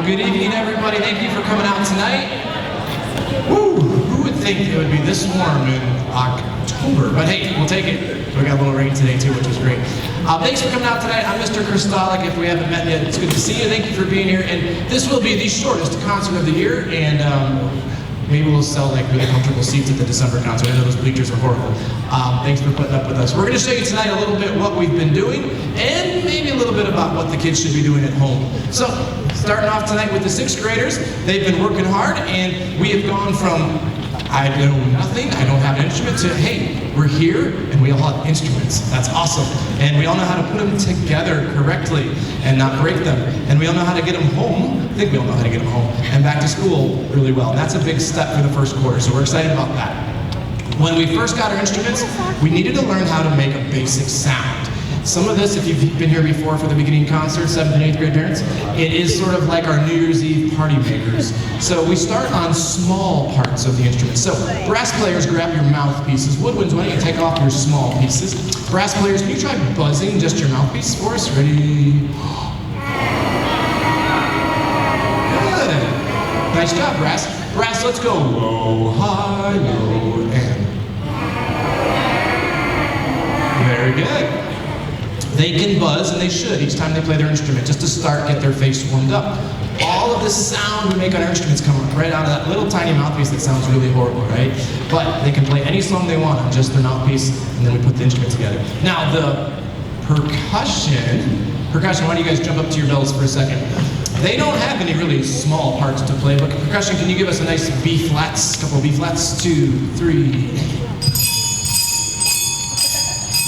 Well, good evening, everybody. Thank you for coming out tonight. Woo! Who would think it would be this warm in October? But hey, we'll take it. We got a little rain today too, which was great. Thanks for coming out tonight. I'm Mr. Kristalik. If we haven't met yet, it's good to see you. Thank you for being here. And this will be the shortest concert of the year. And maybe we'll sell like really comfortable seats at the December concert. I know those bleachers are horrible. Thanks for putting up with us. We're going to show you tonight a little bit what we've been doing and maybe a little bit about what the kids should be doing at home. So, starting off tonight with the 6th graders. They've been working hard and we have gone from I know nothing, I don't have an instrument, to hey, we're here and we all have instruments. That's awesome. And we all know how to put them together correctly and not break them. And we all know how to get them home, I think we all know how to get them home, and back to school really well. And that's a big step for the first quarter, so we're excited about that. When we first got our instruments, we needed to learn how to make a basic sound. Some of this, if you've been here before for the beginning concert, 7th and 8th grade parents, it is sort of like our New Year's Eve party makers. So we start on small parts of the instrument. So brass players, grab your mouthpieces. Woodwinds, why don't you take off your small pieces? Brass players, can you try buzzing just your mouthpiece for us? Ready? Good. Nice job, brass. Brass, let's go. Low, high, low, and. Very good. They can buzz, and they should, each time they play their instrument, just to start, get their face warmed up. All of the sound we make on our instruments come right out of that little tiny mouthpiece that sounds really horrible, right? But they can play any song they want on just their mouthpiece, and then we put the instrument together. Now, the percussion, why don't you guys jump up to your bells for a second? They don't have any really small parts to play, but percussion, can you give us a nice B-flats, couple of B-flats? 2, 3.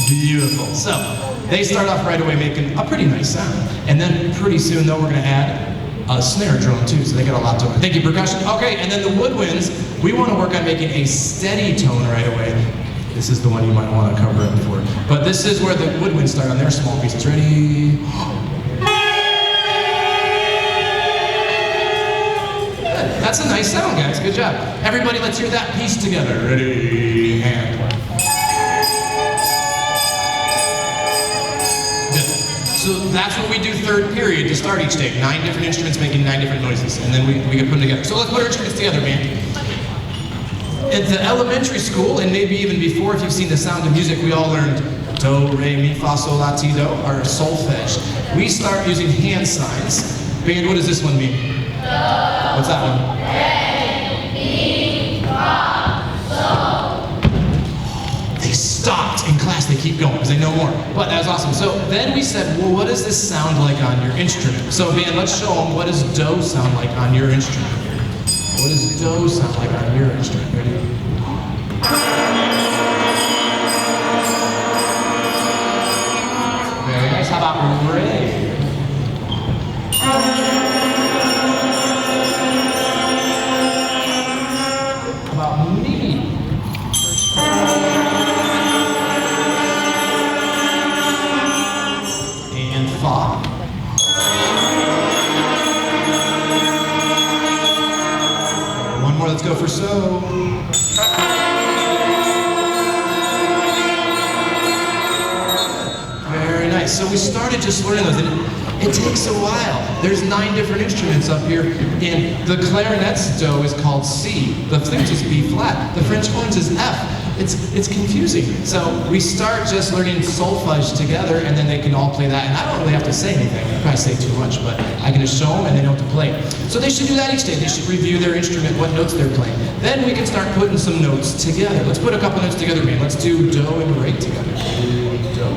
Beautiful. So, they start off right away making a pretty nice sound. And then pretty soon, though, we're going to add a snare drum, too, so they got a lot to learn. Thank you, percussion. Okay, and then the woodwinds, we want to work on making a steady tone right away. This is the one you might want to cover up for. But this is where the woodwinds start on their small pieces. Ready? Good. That's a nice sound, guys. Good job. Everybody, let's hear that piece together. Ready? And... So that's what we do 3rd period to start each day. 9 different instruments making 9 different noises, and then we can put them together. So let's put our instruments together, man. At the elementary school, and maybe even before, if you've seen The Sound of Music, we all learned do, re, mi, fa, sol, la, ti, do, or solfege. We start using hand signs. Band, what does this one mean? Do. What's that one? Re, mi, fa, sol. They stopped in class, they keep going because they know more. But that was awesome. So then we said, well, what does this sound like on your instrument? So man, let's show them what does do sound like on your instrument. What does do sound like on your instrument? Ready? Very nice. How about re? How about mi? Fa. One more, let's go for so. Very nice. So we started just learning those, and it takes a while. There's 9 different instruments up here, and the clarinet's do is called C. The flute is B flat. The French horns is F. It's confusing. So we start just learning solfege together, and then they can all play that. And I don't really have to say anything. I probably say too much, but I can just show them and they know how to play. So they should do that each day. They should review their instrument, what notes they're playing. Then we can start putting some notes together. Let's put a couple notes together, man. Let's do do and re together. Do.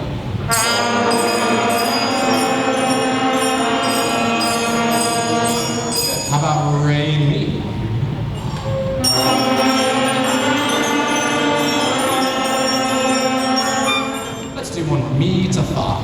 How about re and mi? Do one more. Mi to fa.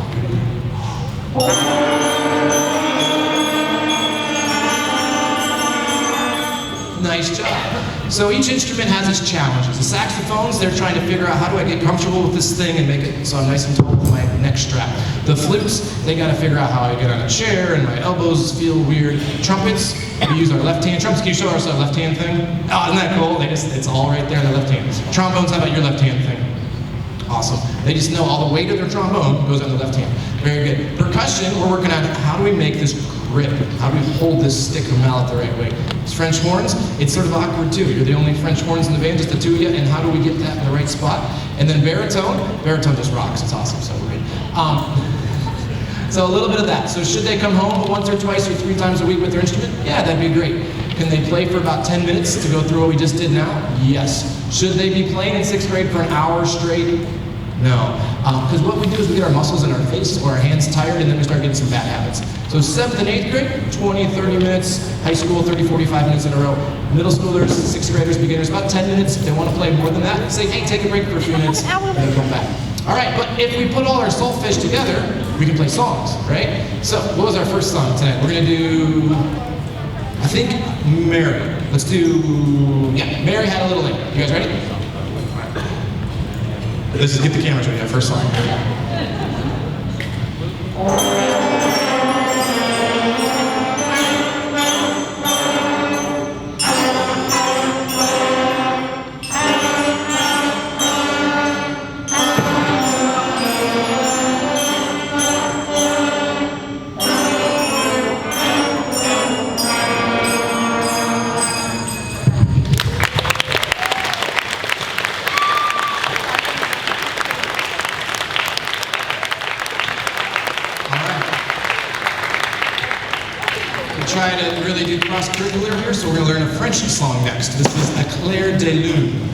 Nice job. So each instrument has its challenges. The saxophones, they're trying to figure out how do I get comfortable with this thing and make it so I'm nice and tall with my neck strap. The flutes, they got to figure out how I get on a chair and my elbows feel weird. Trumpets, we use our left hand. Trumpets, can you show us our left hand thing? Oh, isn't that cool? It's all right there in the left hand. Trombones, how about your left hand thing? Awesome. They just know all the weight of their trombone goes on the left hand. Very good. Percussion, we're working on how do we make this grip? How do we hold this stick or mallet the right way? French horns, it's sort of awkward too. You're the only French horns in the band, just the two of you, and how do we get that in the right spot? And then baritone just rocks, it's awesome, so we're good. So a little bit of that. So should they come home once or twice or 3 times a week with their instrument? Yeah, that'd be great. Can they play for about 10 minutes to go through what we just did now? Yes. Should they be playing in 6th grade for an hour straight? No. Because what we do is we get our muscles in our face or our hands tired, and then we start getting some bad habits. So 7th and 8th grade, 20, 30 minutes. High school, 30, 45 minutes in a row. Middle schoolers, 6th graders, beginners, about 10 minutes. If they want to play more than that, say, hey, take a break for a few minutes, and then come back. All right, but if we put all our solfege together, we can play songs, right? So what was our first song tonight? We're going to do, I think, Mary. Let's do, yeah, Mary Had a Little Lamb. You guys ready? Let's just get the camera showing you that first song. Try to really do cross-curricular here, so we're going to learn a French song next. This is A Clair de Lune.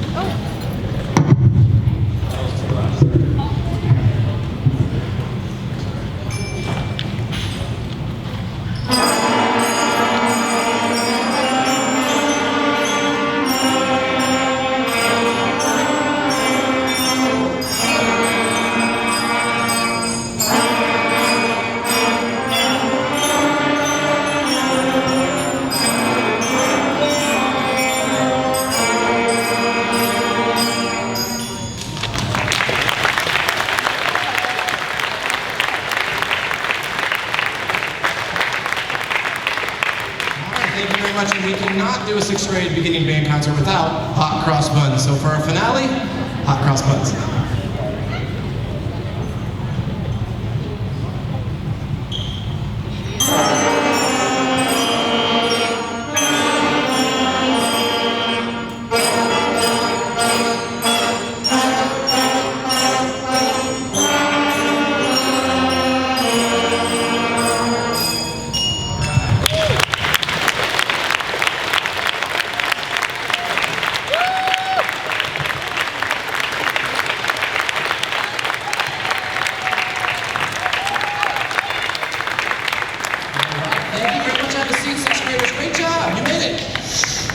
Thank you very much, and we cannot do a 6th grade beginning band concert without hot cross buns. So for our finale, hot cross buns.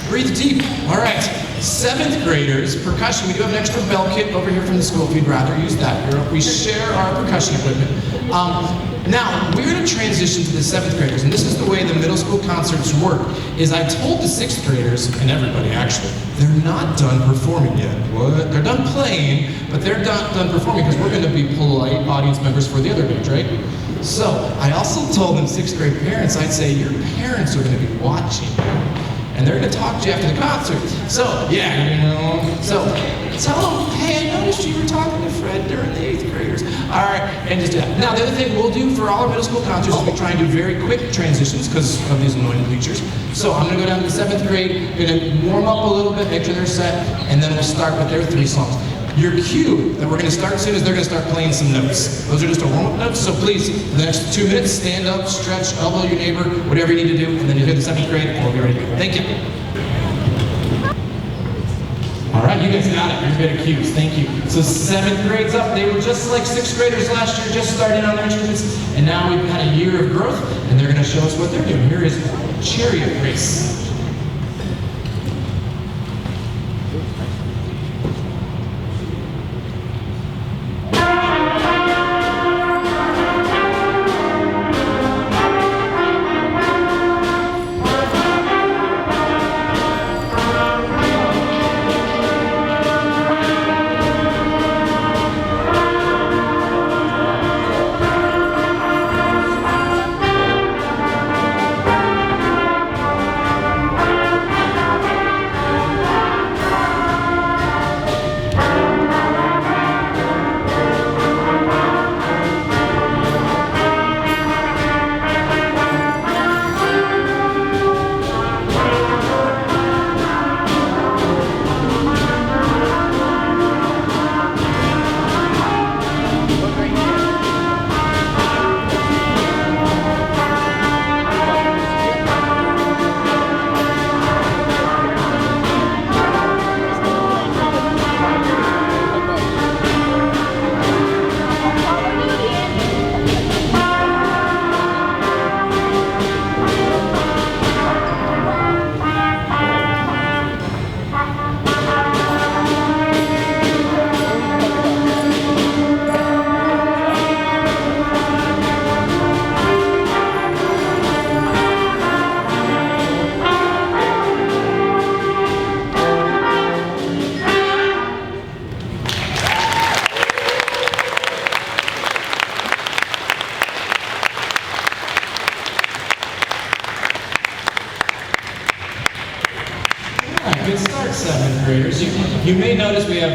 Breathe deep. All right. 7th graders, percussion. We do have an extra bell kit over here from the school if you'd rather use that. We share our percussion equipment. Now, we're going to transition to the 7th graders, and this is the way the middle school concerts work, is I told the 6th graders, and everybody actually, they're not done performing yet. What? They're done playing, but they're not done performing because we're going to be polite audience members for the other bands, right? So, I also told them 6th grade parents, I'd say, your parents are going to be watching you. And they're going to talk to you after the concert. So, yeah, you know. So, tell them, hey, I noticed you were talking to Fred during the 8th graders. All right, and just do that. Now, the other thing we'll do for all our middle school concerts is we try and do very quick transitions because of these annoying bleachers. So, I'm going to go down to the 7th grade, going to warm up a little bit, make sure they're set, and then we'll start with their 3 songs. Your cue that we're going to start soon is they're going to start playing some notes. Those are just a warm-up notes, so please, for the next 2 minutes, stand up, stretch, elbow your neighbor, whatever you need to do, and then you'll hear the 7th grade, and we'll be ready to go. Thank you. All right, you guys got it. Here's a bit of cues. Thank you. So 7th grade's up. They were just like 6th graders last year, just starting on their instruments, and now we've had a year of growth, and they're going to show us what they're doing. Here is Chariot Race.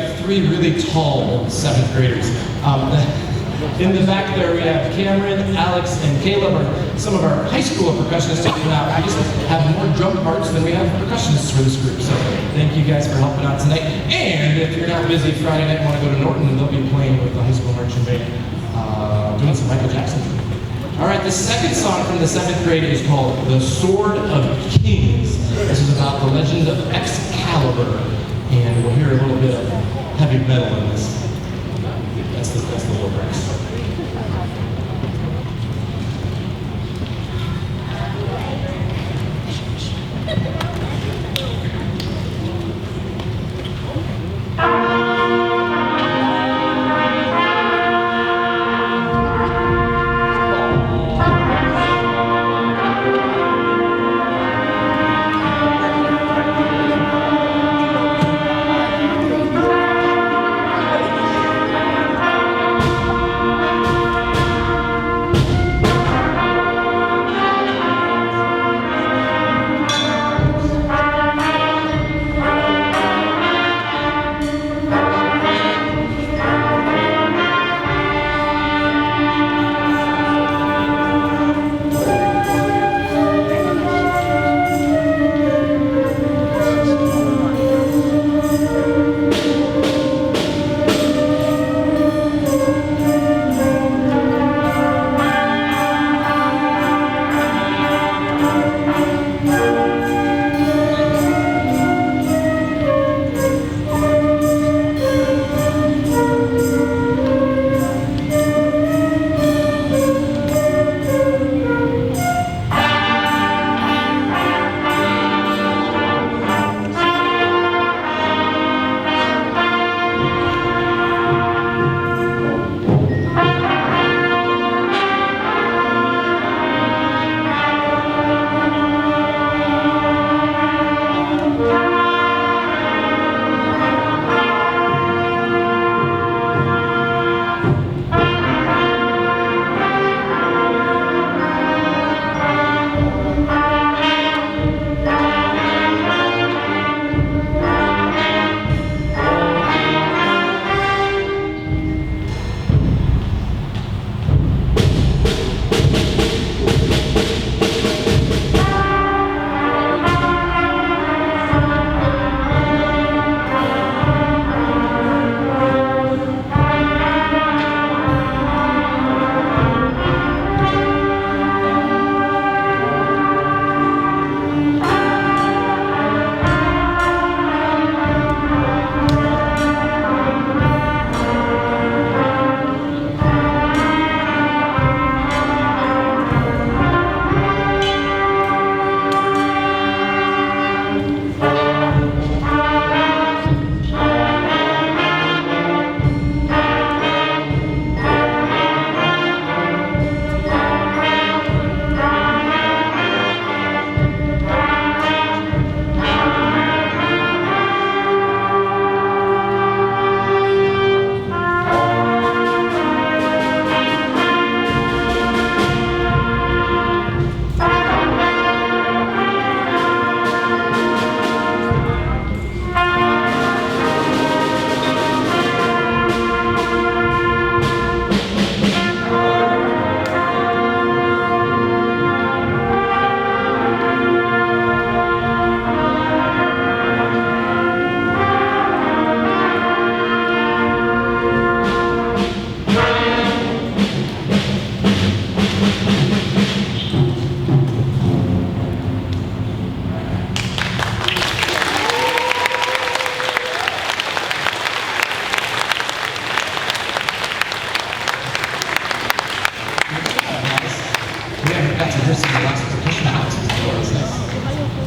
have three really tall 7th graders. In the back there, we have Cameron, Alex, and Caleb, are some of our high school percussionists helping out. We just have more drum parts than we have percussionists for this group. So thank you guys for helping out tonight. And if you're not busy Friday night and want to go to Norton, they'll be playing with the high school marching band, doing some Michael Jackson. All right, the second song from the 7th grade is called The Sword of Kings. This is about the legend of Excalibur, and we'll hear a little bit of heavy metal in this. That's the little verse.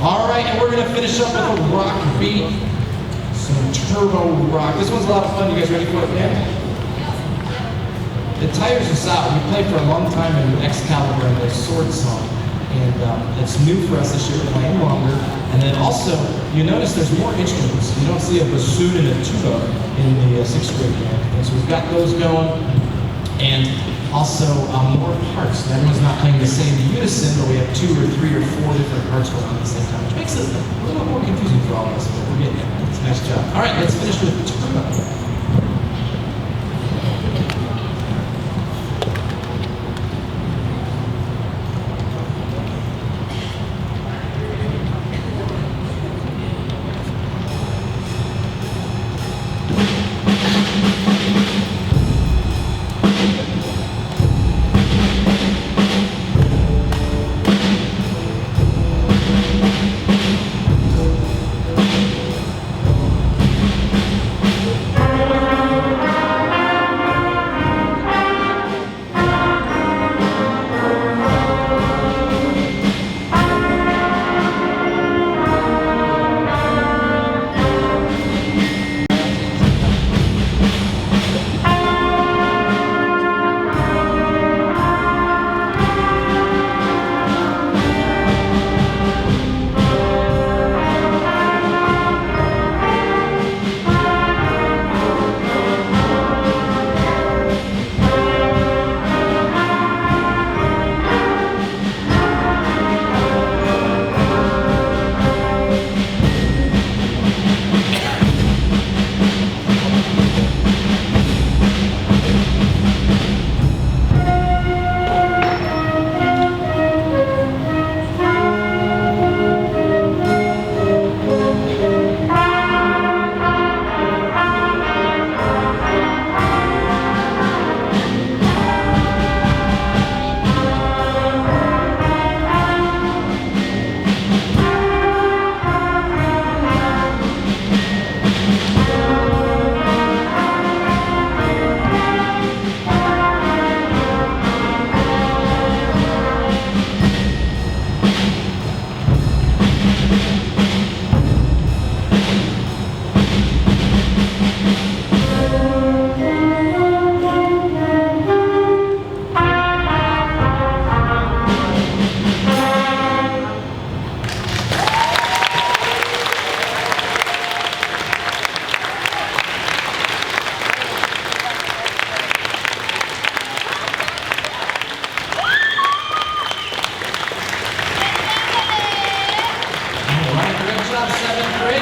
All right, and we're gonna finish up with a rock beat, some turbo rock. This one's a lot of fun. You guys ready for it, man? It tires us out. We played for a long time in Excalibur and the Sword Song, and it's new for us this year, playing longer. And then also, you notice there's more instruments. You don't see a bassoon and a tuba in the 6th grade band. And so we've got those going. And also more parts. Everyone's not playing the same unison, but we have 2 or 3 or 4 different parts going on at the same time, which makes it a little more confusing for all of us, but we're getting there. It's a nice job. All right, let's finish with turbo.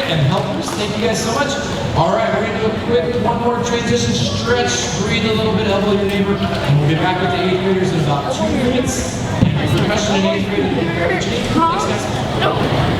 And helpers, thank you guys so much. All right, we're gonna do a quick one more transition, stretch, breathe a little bit, elbow your neighbor, and we'll be back with the 8th graders in about 2 minutes. And if you have a question in 8th grade, thanks guys.